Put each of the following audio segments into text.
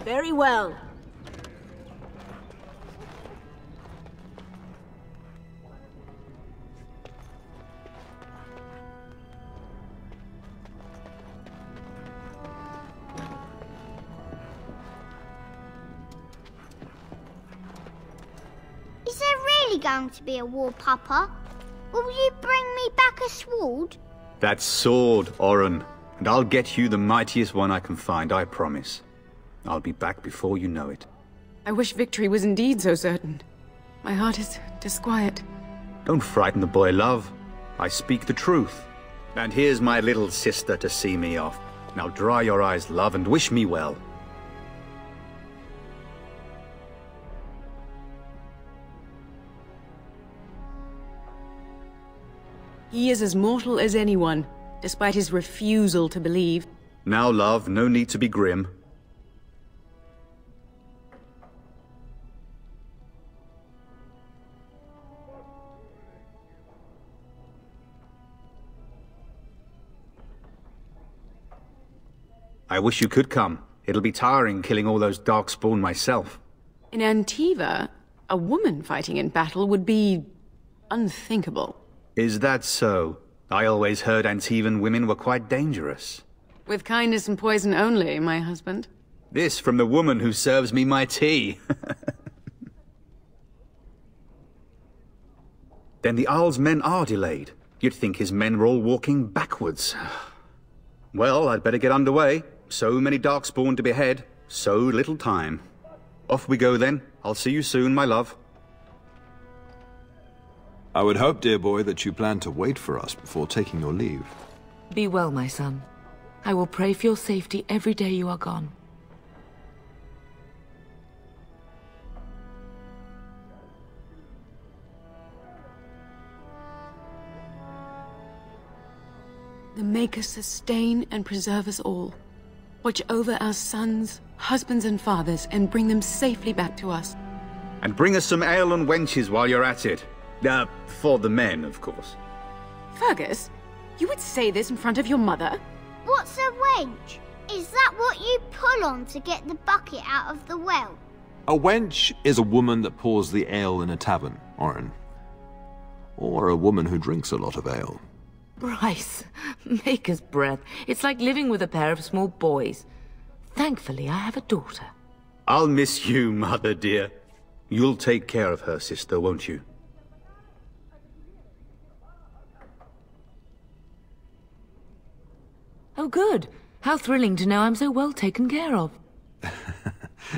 Very well. Is there really going to be a war, Papa? Will you bring me back a sword? That sword, Oren. And I'll get you the mightiest one I can find, I promise. I'll be back before you know it. I wish victory was indeed so certain. My heart is disquiet. Don't frighten the boy, love. I speak the truth. And here's my little sister to see me off. Now dry your eyes, love, and wish me well. He is as mortal as anyone, despite his refusal to believe. Now, love, no need to be grim. I wish you could come. It'll be tiring killing all those darkspawn myself. In Antiva, a woman fighting in battle would be unthinkable. Is that so? I always heard Antivan women were quite dangerous. With kindness and poison only, my husband. This from the woman who serves me my tea. Then the Arl's men are delayed. You'd think his men were all walking backwards. Well, I'd better get underway. So many darkspawn to behead, so little time. Off we go then. I'll see you soon, my love. I would hope, dear boy, that you plan to wait for us before taking your leave. Be well, my son. I will pray for your safety every day you are gone. The Maker sustain and preserve us all. Watch over our sons, husbands and fathers, and bring them safely back to us. And bring us some ale and wenches while you're at it. For the men, of course. Fergus, you would say this in front of your mother? What's a wench? Is that what you pull on to get the bucket out of the well? A wench is a woman that pours the ale in a tavern, Oren. Or a woman who drinks a lot of ale. Bryce, maker's breath. It's like living with a pair of small boys. Thankfully, I have a daughter. I'll miss you, mother dear. You'll take care of her, sister, won't you? Oh, good. How thrilling to know I'm so well taken care of.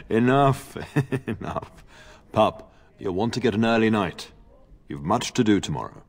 Enough, enough. Pup, you'll want to get an early night. You've much to do tomorrow.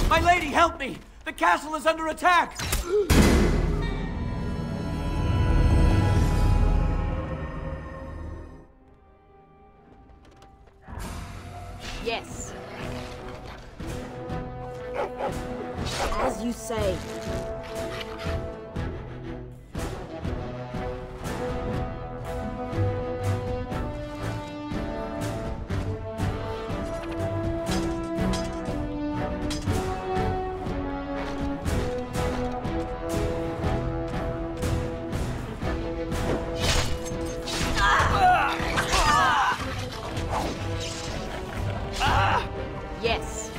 My lady, help me! The castle is under attack! Yes. As you say. Yes.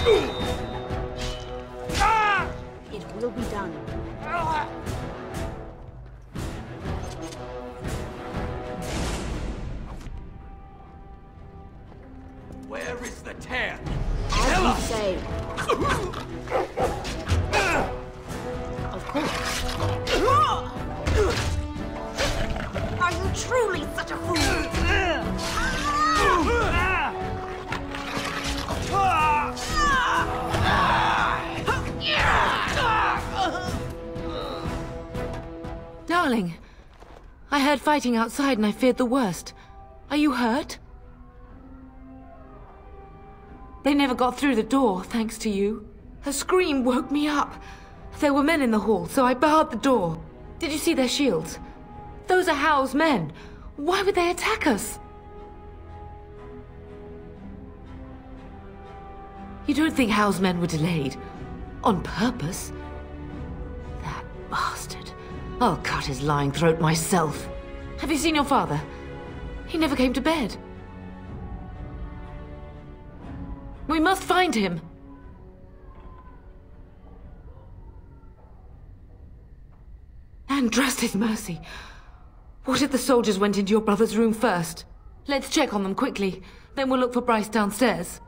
It will be done. Where is the tan? As you say. Of course. Are you truly such a fool? Darling, I heard fighting outside and I feared the worst. Are you hurt? They never got through the door, thanks to you. Her scream woke me up. There were men in the hall, so I barred the door. Did you see their shields? Those are Howe's men. Why would they attack us? You don't think Howe's men were delayed? On purpose? That bastard. I'll cut his lying throat myself. Have you seen your father? He never came to bed. We must find him. And trust his mercy. What if the soldiers went into your brother's room first? Let's check on them quickly. Then we'll look for Bryce downstairs.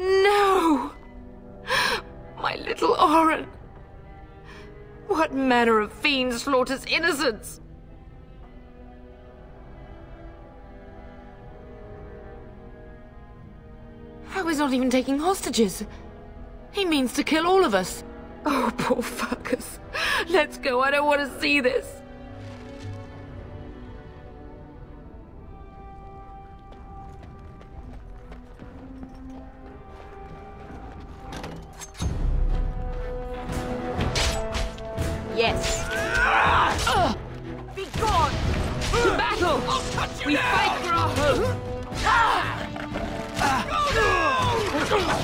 No! My little Oren! What manner of fiend slaughters innocents? How is not even taking hostages? He means to kill all of us. Oh, poor fuckers. Let's go, I don't want to see this. Yes. Be gone! To battle! We fight for our home!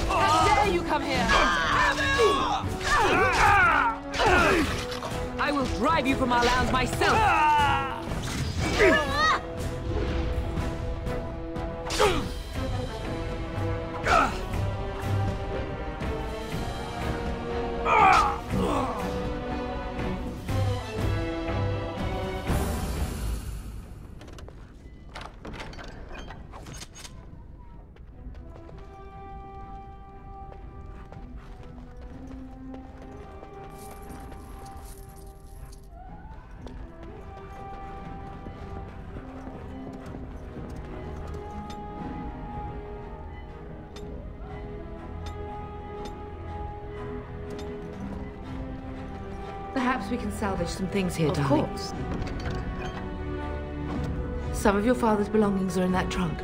How dare you come here! I will drive you from our lands myself! Perhaps we can salvage some things here, darling. Of course. Some of your father's belongings are in that trunk.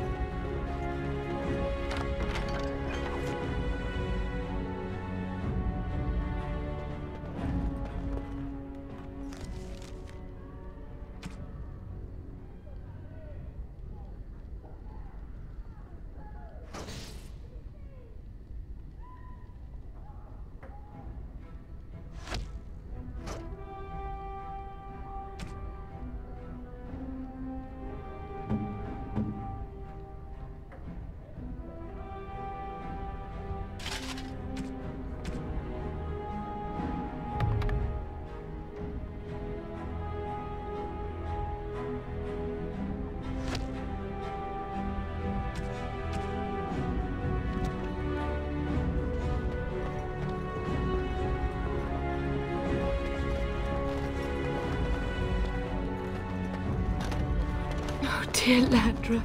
Oh, dear Landra.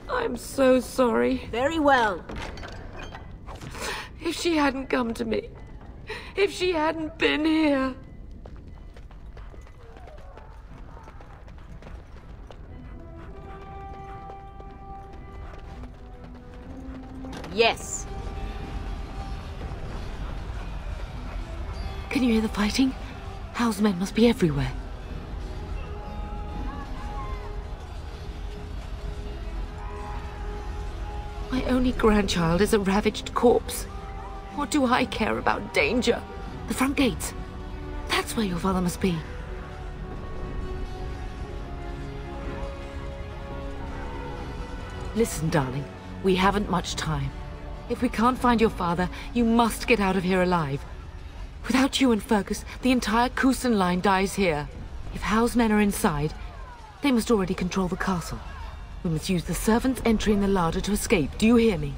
I'm so sorry. Very well. If she hadn't come to me, if she hadn't been here. Yes. Can you hear the fighting? Howe's men must be everywhere. My only grandchild is a ravaged corpse. What do I care about danger? The front gates. That's where your father must be. Listen, darling. We haven't much time. If we can't find your father, you must get out of here alive. Without you and Fergus, the entire Kusen line dies here. If Howe's men are inside, they must already control the castle. We must use the servants' entry in the larder to escape. Do you hear me?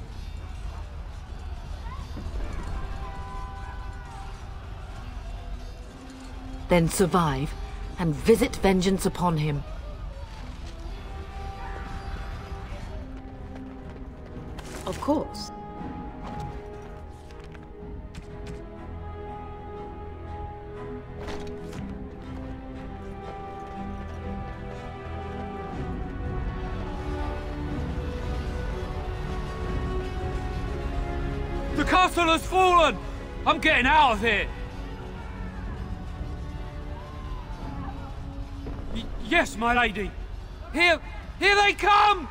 Then survive, and visit vengeance upon him. Of course. The castle has fallen! I'm getting out of here! Yes, my lady! Here they come!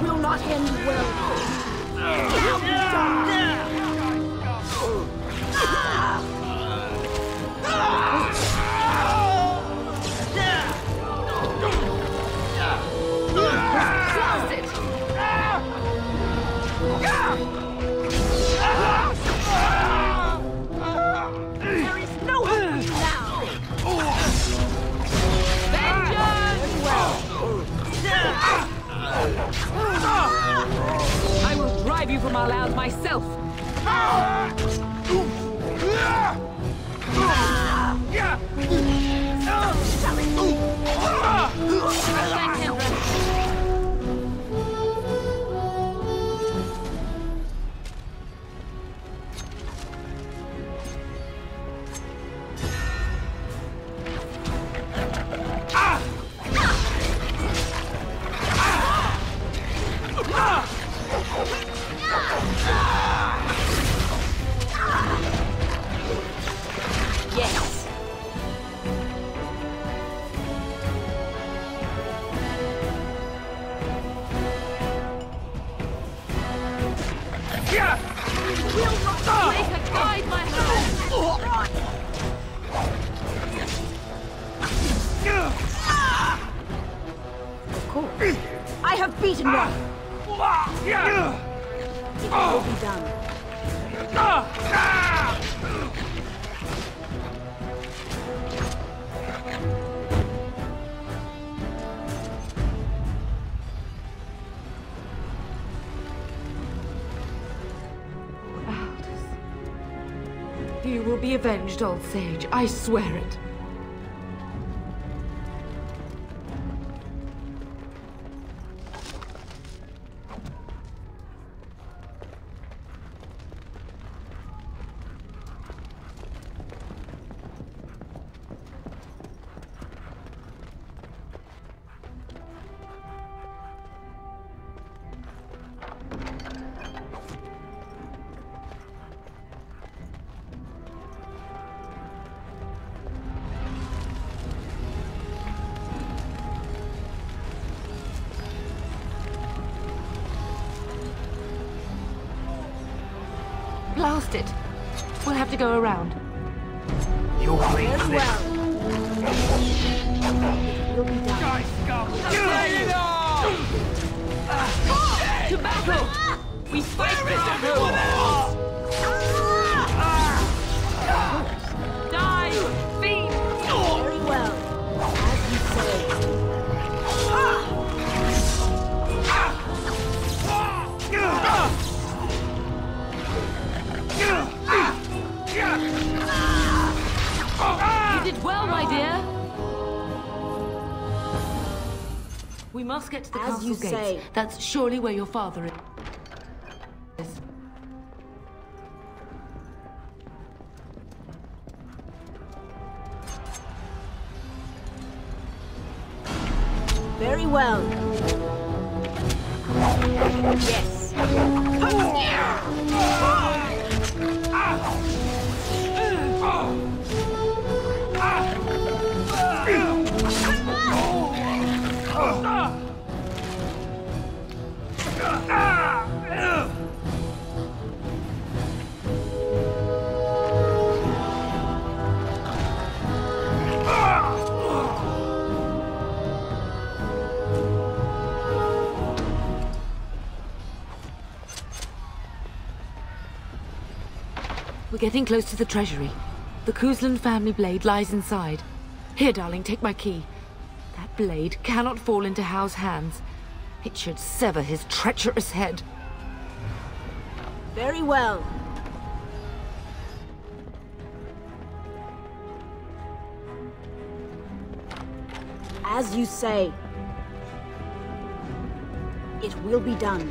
Will not end well. Help me, Blast it! There is no hope now. I will drive you from our lands myself! Yes. Will not Make her guide my hand! Of course. I have beaten one. It will be done. You will be avenged, old sage. I swear it. Blast it. We'll have to go around. You'll Very well. It will be done. Guys, go! To battle! We fight for battle! Die, fiend! Very well. As you say. We must get to the As castle you gates. say. That's surely where your father is. Very well. Yes. We're getting close to the treasury. The Kuzlan family blade lies inside. Here, darling, take my key. That blade cannot fall into Howe's hands. It should sever his treacherous head. Very well. As you say. It will be done.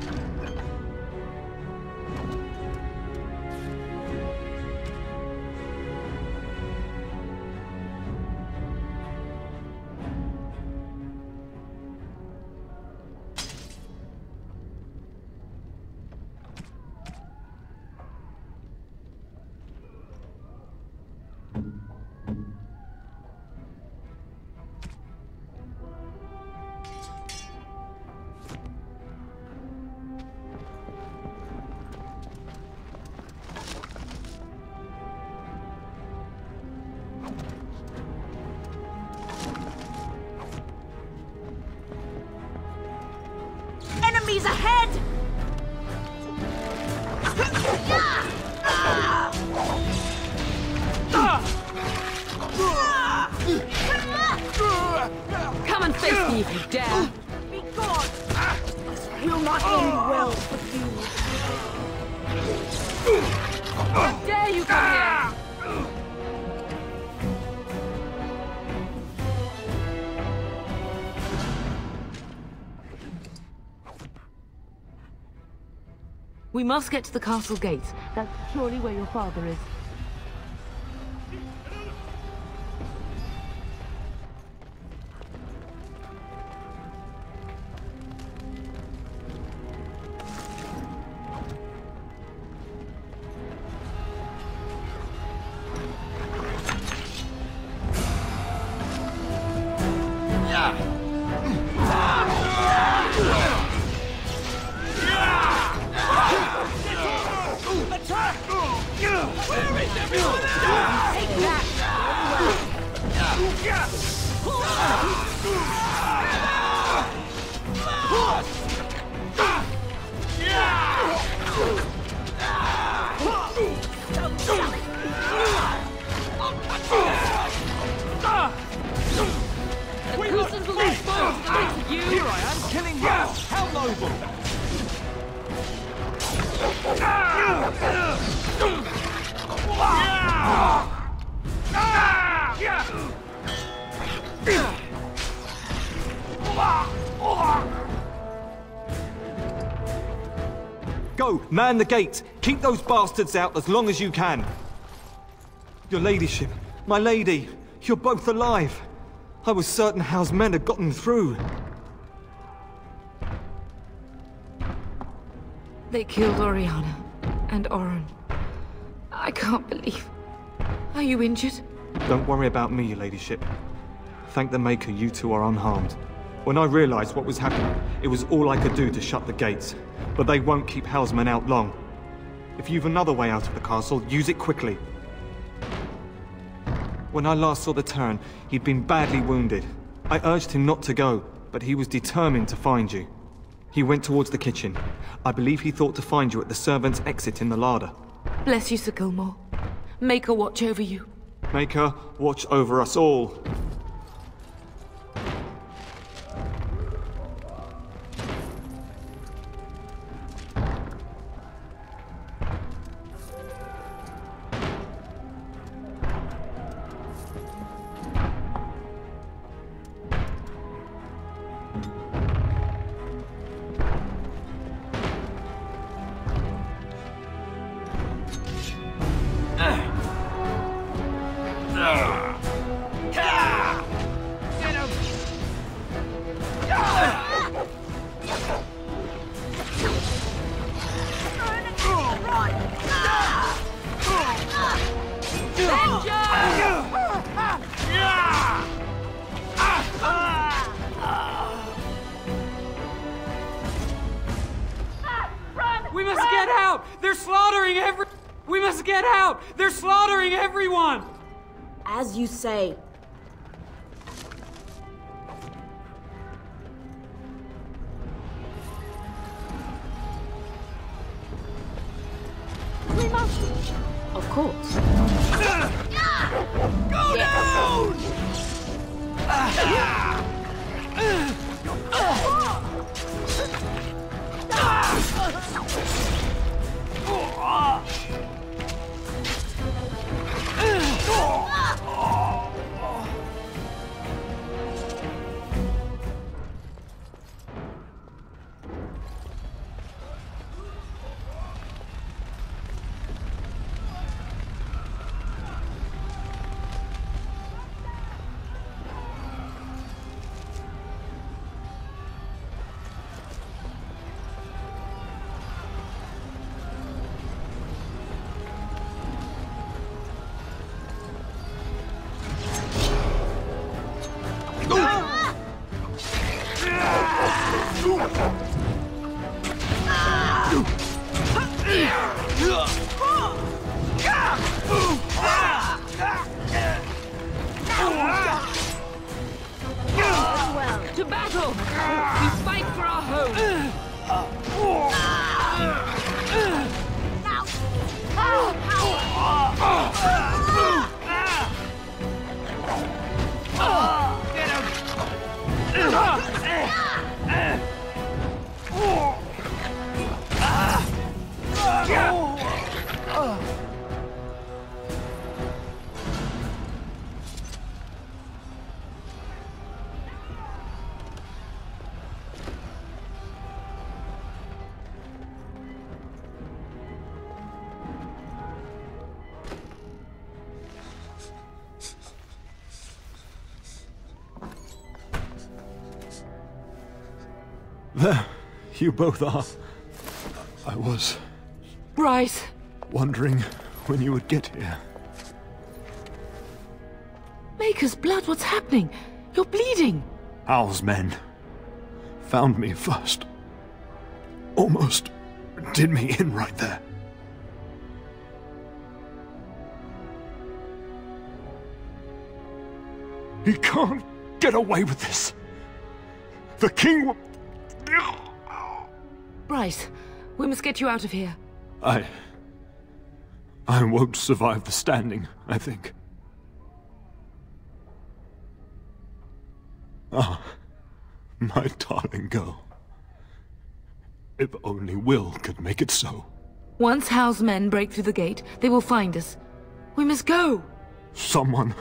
Enemies ahead! Come and face me if you dare! Be gone! This will not end well for you. How dare you come here! We must get to the castle gates. That's surely where your father is. Go, man the gates. Keep those bastards out as long as you can. Your ladyship, my lady, you're both alive. I was certain Howe's men had gotten through. They killed Oriana and Oren. I can't believe. Are you injured? Don't worry about me, your ladyship. Thank the Maker you two are unharmed. When I realized what was happening, it was all I could do to shut the gates. But they won't keep Howe's men out long. If you've another way out of the castle, use it quickly. When I last saw the Terran, he'd been badly wounded. I urged him not to go, but he was determined to find you. He went towards the kitchen. I believe he thought to find you at the servants' exit in the larder. Bless you, Sir Gilmore. Maker watch over you. Maker, watch over us all. get out! They're slaughtering We must get out! They're slaughtering everyone! As you say. We must. Of course. Go down! To battle! We fight for our home! There, you both are. I was Bryce! wondering when you would get here. Maker's blood, what's happening? You're bleeding! Howe's men found me first. Almost did me in right there. He can't get away with this. The king will... Bryce, we must get you out of here. I won't survive the standing, I think. Ah, my darling girl. If only Will could make it so. Once Howe's men break through the gate, they will find us. We must go! Someone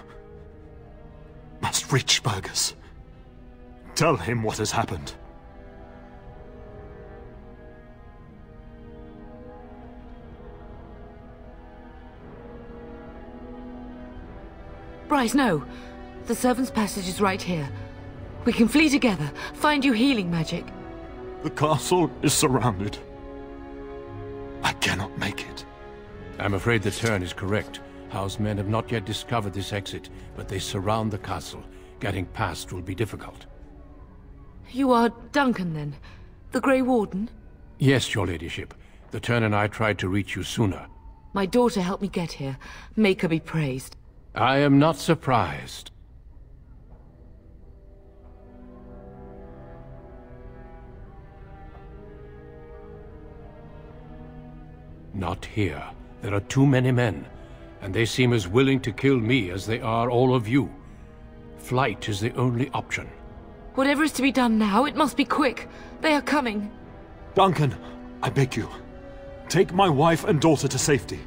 must reach Fergus. Tell him what has happened. Bryce, no. The servant's passage is right here. We can flee together, find you healing magic. The castle is surrounded. I cannot make it. I'm afraid the Turn is correct. Howe's men have not yet discovered this exit, but they surround the castle. Getting past will be difficult. You are Duncan, then? The Grey Warden? Yes, your ladyship. The Turn and I tried to reach you sooner. My daughter helped me get here. Make her be praised. I am not surprised. Not here. There are too many men, and they seem as willing to kill me as they are all of you. Flight is the only option. Whatever is to be done now, it must be quick. They are coming. Duncan, I beg you. Take my wife and daughter to safety.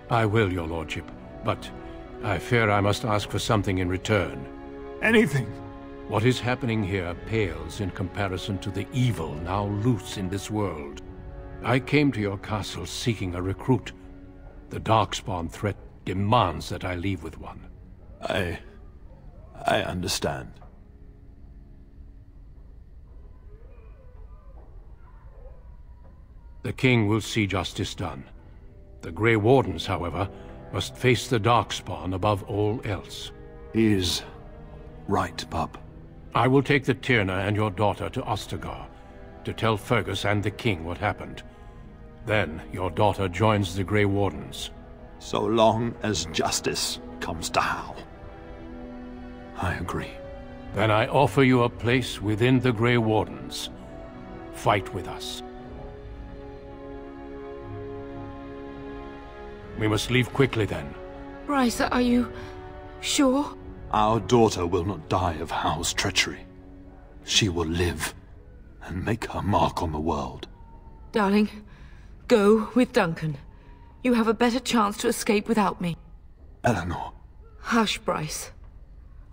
I will, your lordship, but I fear I must ask for something in return. Anything. What is happening here pales in comparison to the evil now loose in this world. I came to your castle seeking a recruit. The Darkspawn threat demands that I leave with one. I understand. The king will see justice done. The Grey Wardens, however, must face the Darkspawn above all else. He is right, Pup. I will take the Tyrna and your daughter to Ostagar, to tell Fergus and the king what happened. Then your daughter joins the Grey Wardens. So long as justice comes to Howe. I agree. Then I offer you a place within the Grey Wardens. Fight with us. We must leave quickly then. Bryce, are you sure? Our daughter will not die of Howe's treachery. She will live and make her mark on the world. Darling, go with Duncan. You have a better chance to escape without me. Eleanor. Hush, Bryce.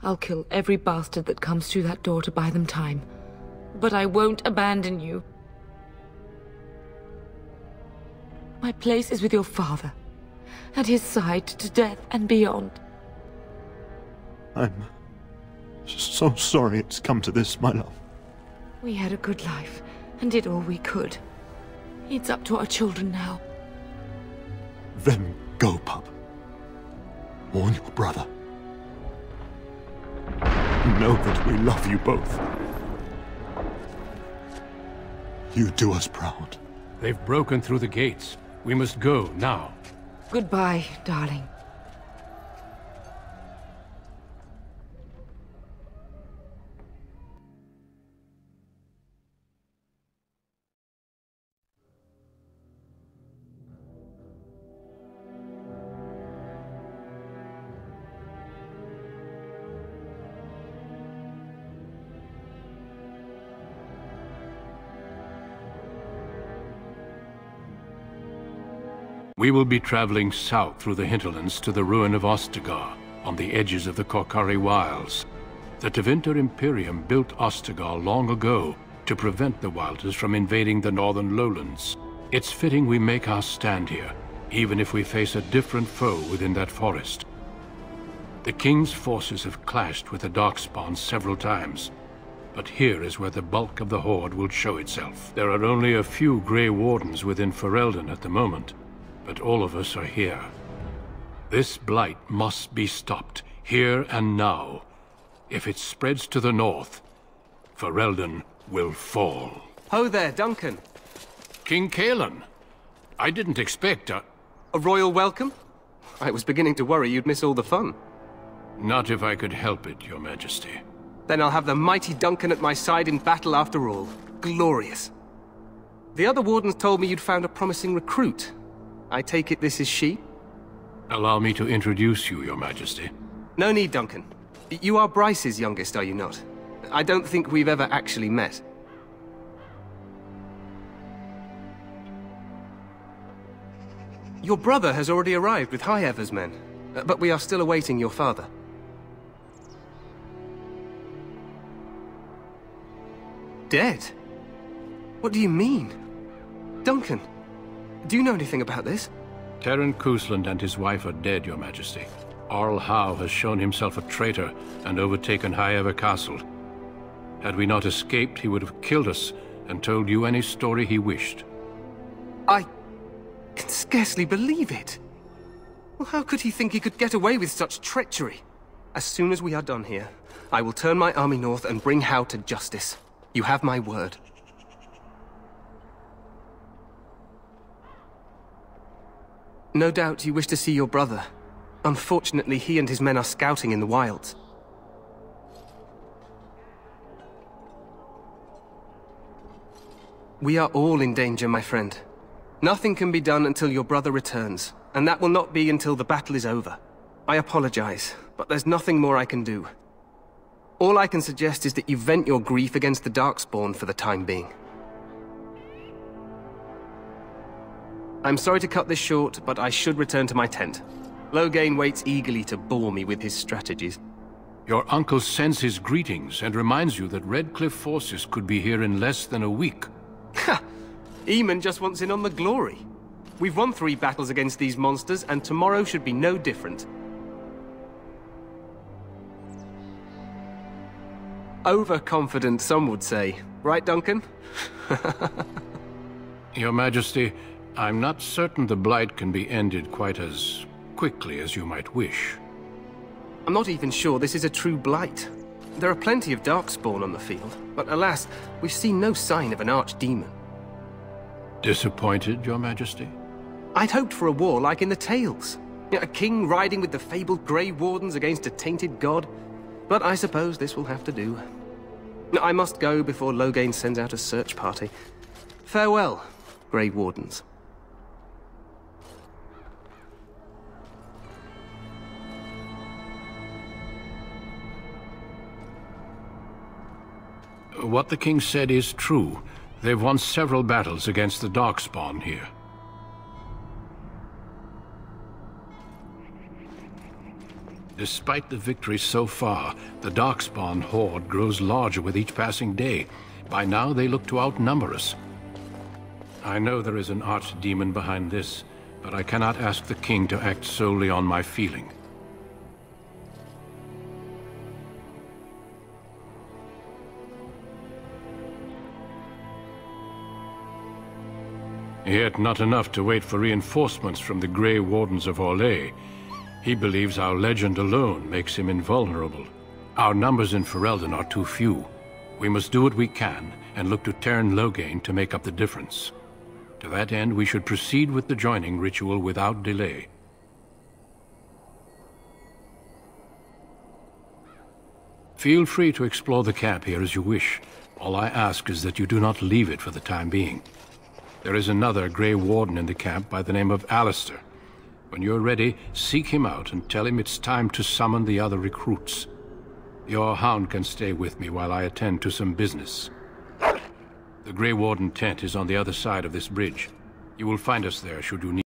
I'll kill every bastard that comes through that door to buy them time. But I won't abandon you. My place is with your father. At his side to death and beyond. I'm so sorry it's come to this, my love. We had a good life and did all we could. It's up to our children now. Then go, pup. Warn your brother. Know that we love you both. You do us proud. They've broken through the gates. We must go now. Goodbye, darling. We will be traveling south through the hinterlands to the ruin of Ostagar, on the edges of the Korkari Wilds. The Tevinter Imperium built Ostagar long ago to prevent the Wilders from invading the northern lowlands. It's fitting we make our stand here, even if we face a different foe within that forest. The King's forces have clashed with the Darkspawn several times, but here is where the bulk of the Horde will show itself. There are only a few Grey Wardens within Ferelden at the moment, but all of us are here. This blight must be stopped, here and now. If it spreads to the north, Ferelden will fall. Ho there, Duncan. King Kaelan, I didn't expect a royal welcome? I was beginning to worry you'd miss all the fun. Not if I could help it, Your Majesty. Then I'll have the mighty Duncan at my side in battle after all. Glorious. The other wardens told me you'd found a promising recruit. I take it this is she? Allow me to introduce you, Your Majesty. No need, Duncan. You are Bryce's youngest, are you not? I don't think we've ever actually met. Your brother has already arrived with High-Ever's men, but we are still awaiting your father. Dead? What do you mean? Duncan, do you know anything about this? Terran Cousland and his wife are dead, Your Majesty. Ale Howe has shown himself a traitor and overtaken High-Ever Castle. Had we not escaped, he would have killed us and told you any story he wished. I can scarcely believe it. Well, how could he think he could get away with such treachery? As soon as we are done here, I will turn my army north and bring Howe to justice. You have my word. No doubt you wish to see your brother. Unfortunately, he and his men are scouting in the wilds. We are all in danger, my friend. Nothing can be done until your brother returns, and that will not be until the battle is over. I apologize, but there's nothing more I can do. All I can suggest is that you vent your grief against the Darkspawn for the time being. I'm sorry to cut this short, but I should return to my tent. Loghain waits eagerly to bore me with his strategies. Your uncle sends his greetings and reminds you that Redcliffe forces could be here in less than a week. Ha! Eamon just wants in on the glory. We've won 3 battles against these monsters, and tomorrow should be no different. Overconfident, some would say. Right, Duncan? Your Majesty, I'm not certain the Blight can be ended quite as quickly as you might wish. I'm not even sure this is a true Blight. There are plenty of Darkspawn on the field, but alas, we've seen no sign of an archdemon. Disappointed, Your Majesty? I'd hoped for a war like in the tales. A king riding with the fabled Grey Wardens against a tainted god. But I suppose this will have to do. I must go before Loghain sends out a search party. Farewell, Grey Wardens. What the king said is true. They've won several battles against the Darkspawn here. Despite the victories so far, the Darkspawn horde grows larger with each passing day. By now, they look to outnumber us. I know there is an archdemon behind this, but I cannot ask the king to act solely on my feeling. Yet not enough to wait for reinforcements from the Grey Wardens of Orlais. He believes our legend alone makes him invulnerable. Our numbers in Ferelden are too few. We must do what we can, and look to Teyrn Loghain to make up the difference. To that end, we should proceed with the joining ritual without delay. Feel free to explore the camp here as you wish. All I ask is that you do not leave it for the time being. There is another Grey Warden in the camp by the name of Alistair. When you're ready, seek him out and tell him it's time to summon the other recruits. Your hound can stay with me while I attend to some business. The Grey Warden tent is on the other side of this bridge. You will find us there should you need